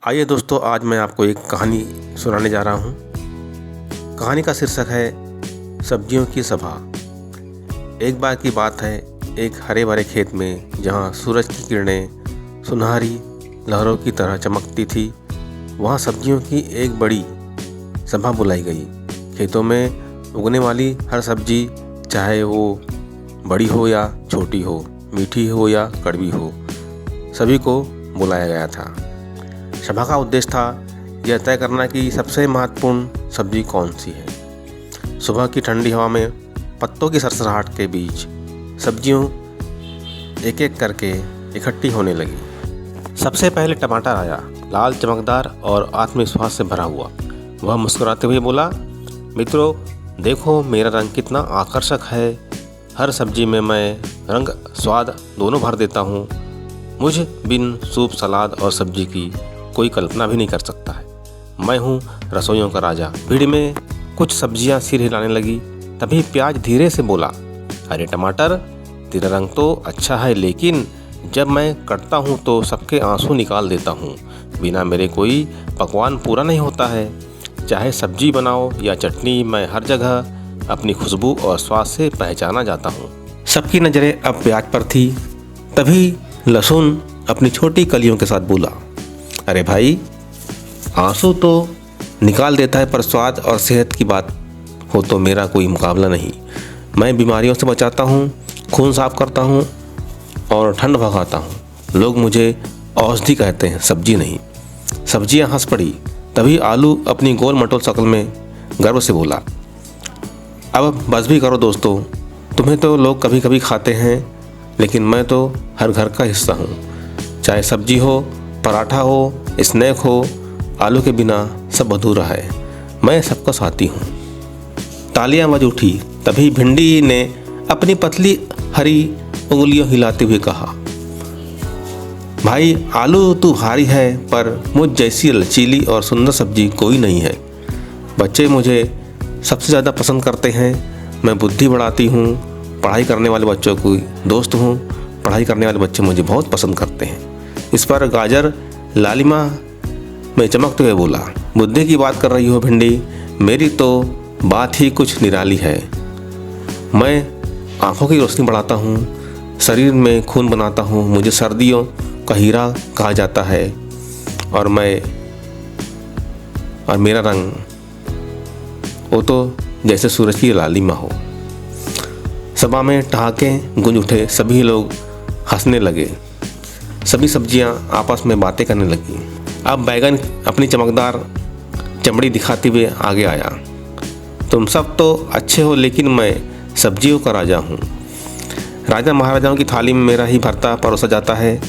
आइए दोस्तों, आज मैं आपको एक कहानी सुनाने जा रहा हूँ। कहानी का शीर्षक है सब्जियों की सभा। एक बार की बात है, एक हरे भरे खेत में जहाँ सूरज की किरणें सुनहरी लहरों की तरह चमकती थी, वहाँ सब्जियों की एक बड़ी सभा बुलाई गई। खेतों में उगने वाली हर सब्जी, चाहे वो बड़ी हो या छोटी हो, मीठी हो या कड़वी हो, सभी को बुलाया गया था। सभा का उद्देश्य था यह तय करना कि सबसे महत्वपूर्ण सब्जी कौन सी है। सुबह की ठंडी हवा में पत्तों की सरसराहट के बीच सब्जियों एक एक करके इकट्ठी होने लगी। सबसे पहले टमाटर आया, लाल, चमकदार और आत्मविश्वास से भरा हुआ। वह मुस्कुराते हुए बोला, मित्रों देखो मेरा रंग कितना आकर्षक है। हर सब्जी में मैं रंग स्वाद दोनों भर देता हूँ। मुझ बिन सूप, सलाद और सब्जी की कोई कल्पना भी नहीं कर सकता है। मैं हूँ रसोइयों का राजा। भीड़ में कुछ सब्जियाँ सिर हिलाने लगी। तभी प्याज धीरे से बोला, अरे टमाटर, तेरा रंग तो अच्छा है, लेकिन जब मैं कटता हूँ तो सबके आंसू निकाल देता हूँ। बिना मेरे कोई पकवान पूरा नहीं होता है। चाहे सब्जी बनाओ या चटनी, मैं हर जगह अपनी खुशबू और स्वाद से पहचाना जाता हूँ। सबकी नज़रें अब प्याज पर थी। तभी लहसुन अपनी छोटी कलियों के साथ बोला, अरे भाई, आंसू तो निकाल देता है, पर स्वाद और सेहत की बात हो तो मेरा कोई मुकाबला नहीं। मैं बीमारियों से बचाता हूँ, खून साफ करता हूँ और ठंड भगाता हूँ। लोग मुझे औषधि कहते हैं, सब्जी नहीं। सब्जियाँ हंस पड़ी। तभी आलू अपनी गोल मटोल शक्ल में गर्व से बोला, अब बस भी करो दोस्तों, तुम्हें तो लोग कभी कभी खाते हैं, लेकिन मैं तो हर घर का हिस्सा हूँ। चाहे सब्जी हो, पराठा हो, स्नैक हो, आलू के बिना सब अधूरा है। मैं सबका साथी हूँ। तालियां बज उठी। तभी भिंडी ने अपनी पतली हरी उंगलियों हिलाते हुए कहा, भाई आलू तू भारी है, पर मुझ जैसी लचीली और सुंदर सब्जी कोई नहीं है। बच्चे मुझे सबसे ज़्यादा पसंद करते हैं। मैं बुद्धि बढ़ाती हूँ, पढ़ाई करने वाले बच्चों की दोस्त हूँ। पढ़ाई करने वाले बच्चे मुझे बहुत पसंद करते हैं। इस पर गाजर लालिमा में चमकते हुए बोला, बुद्धि की बात कर रही हो भिंडी, मेरी तो बात ही कुछ निराली है। मैं आंखों की रोशनी बढ़ाता हूँ, शरीर में खून बनाता हूँ। मुझे सर्दियों का हीरा कहा जाता है और मेरा रंग वो तो जैसे सूरज की लालिमा हो। सभा में ठहाके गूंज उठे। सभी लोग हंसने लगे। सभी सब्जियां आपस में बातें करने लगी। अब बैगन अपनी चमकदार चमड़ी दिखाते हुए आगे आया, तुम सब तो अच्छे हो, लेकिन मैं सब्जियों का राजा हूँ। राजा महाराजाओं की थाली में मेरा ही भरता परोसा जाता है।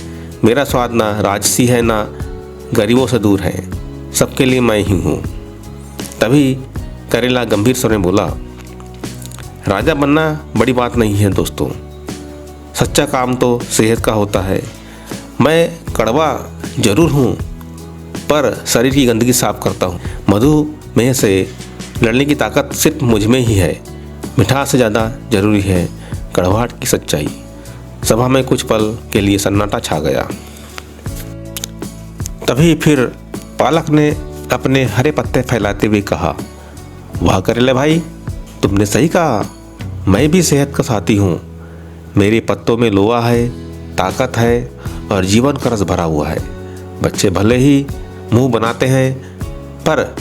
मेरा स्वाद ना राजसी है, ना गरीबों से दूर है। सबके लिए मैं ही हूँ। तभी करेला गंभीर स्वर में बोला, राजा बनना बड़ी बात नहीं है दोस्तों। सच्चा काम तो सेहत का होता है। मैं कड़वा जरूर हूँ, पर शरीर की गंदगी साफ करता हूँ। मधुमेह से लड़ने की ताकत सिर्फ मुझ में ही है। मिठास से ज़्यादा जरूरी है कड़वाहट की सच्चाई। सभा में कुछ पल के लिए सन्नाटा छा गया। तभी फिर पालक ने अपने हरे पत्ते फैलाते हुए कहा, वाह करेला भाई, तुमने सही कहा। मैं भी सेहत का साथी हूँ। मेरे पत्तों में लोहा है, ताकत है और जीवन का रस भरा हुआ है। बच्चे भले ही मुंह बनाते हैं, पर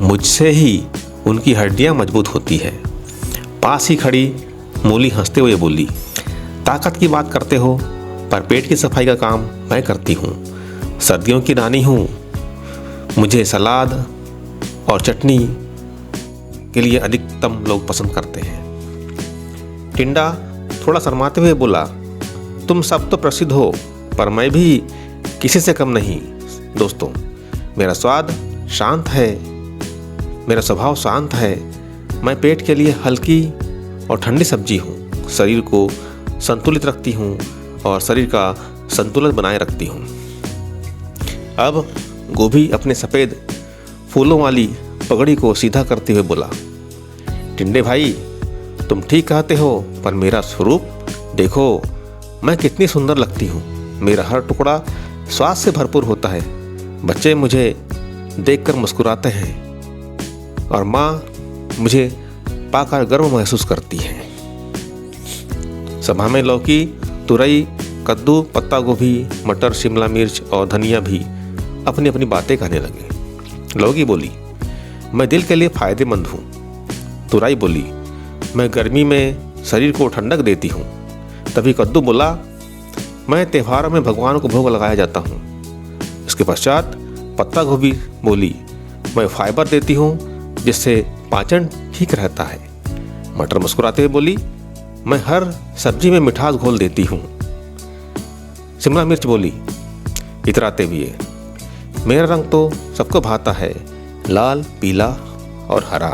मुझसे ही उनकी हड्डियां मजबूत होती है। पास ही खड़ी मूली हंसते हुए बोली, ताकत की बात करते हो, पर पेट की सफाई का काम मैं करती हूँ। सर्दियों की रानी हूँ। मुझे सलाद और चटनी के लिए अधिकतम लोग पसंद करते हैं। टिंडा थोड़ा शर्माते हुए बोला, तुम सब तो प्रसिद्ध हो, पर मैं भी किसी से कम नहीं दोस्तों। मेरा स्वाद शांत है, मेरा स्वभाव शांत है। मैं पेट के लिए हल्की और ठंडी सब्जी हूँ। शरीर को संतुलित रखती हूँ और शरीर का संतुलन बनाए रखती हूँ। अब गोभी अपने सफ़ेद फूलों वाली पगड़ी को सीधा करते हुए बोला, टिंडे भाई, तुम ठीक कहते हो, पर मेरा स्वरूप देखो, मैं कितनी सुंदर लगती हूँ। मेरा हर टुकड़ा स्वाद से भरपूर होता है। बच्चे मुझे देखकर मुस्कुराते हैं और माँ मुझे पाकर गर्व महसूस करती है। सभा में लौकी, तुरई, कद्दू, पत्ता गोभी, मटर, शिमला मिर्च और धनिया भी अपनी अपनी बातें कहने लगे। लौकी बोली, मैं दिल के लिए फायदेमंद हूँ। तुरई बोली, मैं गर्मी में शरीर को ठंडक देती हूँ। तभी कद्दू बोला, मैं त्योहारों में भगवान को भोग लगाया जाता हूँ। इसके पश्चात पत्ता गोभी बोली, मैं फाइबर देती हूँ जिससे पाचन ठीक रहता है। मटर मुस्कुराते हुए बोली, मैं हर सब्जी में मिठास घोल देती हूँ। शिमला मिर्च बोली इतराते हुए, मेरा रंग तो सबको भाता है, लाल, पीला और हरा।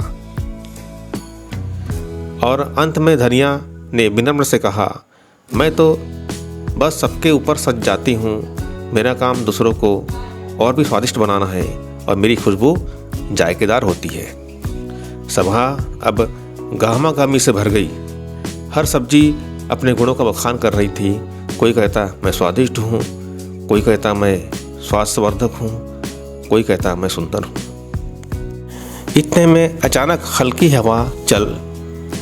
और अंत में धनिया ने विनम्र से कहा, मैं तो बस सबके ऊपर सज जाती हूँ। मेरा काम दूसरों को और भी स्वादिष्ट बनाना है और मेरी खुशबू जायकेदार होती है। सभा अब गहमा-गहमी से भर गई। हर सब्जी अपने गुणों का बखान कर रही थी। कोई कहता मैं स्वादिष्ट हूँ, कोई कहता मैं स्वास्थ्यवर्धक हूँ, कोई कहता मैं सुंदर हूँ। इतने में अचानक हल्की हवा चल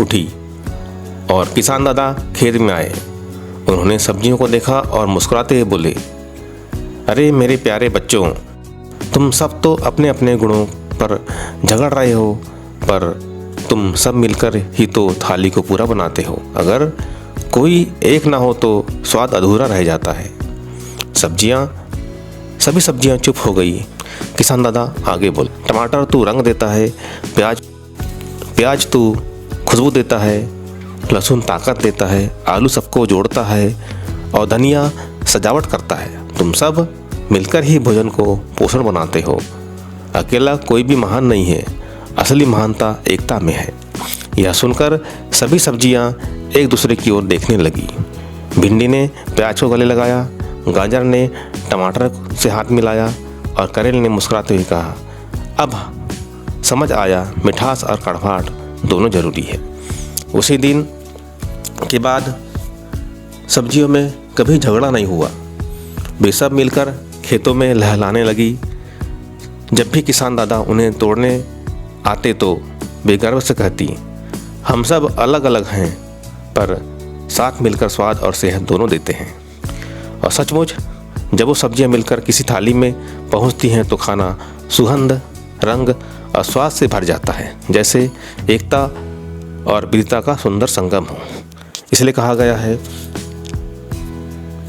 उठी और किसान दादा खेत में आए। उन्होंने सब्जियों को देखा और मुस्कुराते हुए बोले, अरे मेरे प्यारे बच्चों, तुम सब तो अपने अपने गुणों पर झगड़ रहे हो, पर तुम सब मिलकर ही तो थाली को पूरा बनाते हो। अगर कोई एक ना हो तो स्वाद अधूरा रह जाता है। सभी सब्जियां चुप हो गई। किसान दादा आगे बोले, टमाटर तू रंग देता है, प्याज तू खुशबू देता है, लहसुन ताकत देता है, आलू सबको जोड़ता है और धनिया सजावट करता है। तुम सब मिलकर ही भोजन को पोषण बनाते हो। अकेला कोई भी महान नहीं है, असली महानता एकता में है। यह सुनकर सभी सब्जियां एक दूसरे की ओर देखने लगी। भिंडी ने प्याज को गले लगाया, गाजर ने टमाटर से हाथ मिलाया और करेल ने मुस्कुराते हुए कहा, अब समझ आया मिठास और कड़वाहट दोनों जरूरी है। उसी दिन के बाद सब्जियों में कभी झगड़ा नहीं हुआ। वे सब मिलकर खेतों में लहलाने लगी। जब भी किसान दादा उन्हें तोड़ने आते तो वे गर्व से कहती, हम सब अलग अलग हैं पर साथ मिलकर स्वाद और सेहत दोनों देते हैं। और सचमुच जब वो सब्जियां मिलकर किसी थाली में पहुंचती हैं तो खाना सुगंध, रंग और स्वाद से भर जाता है, जैसे एकता और विविधता का सुंदर संगम हो। इसलिए कहा गया है,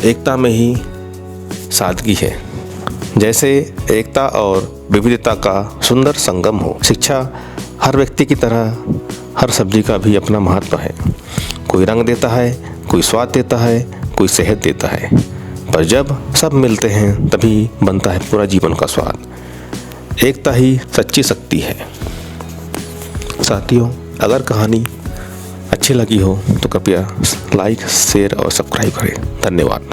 एकता में ही सादगी है, जैसे एकता और विविधता का सुंदर संगम हो। शिक्षा हर व्यक्ति की तरह हर सब्जी का भी अपना महत्व है। कोई रंग देता है, कोई स्वाद देता है, कोई सेहत देता है, पर जब सब मिलते हैं तभी बनता है पूरा जीवन का स्वाद। एकता ही सच्ची शक्ति है। साथियों, अगर कहानी अच्छी लगी हो तो कृपया लाइक, शेयर और सब्सक्राइब करें। धन्यवाद।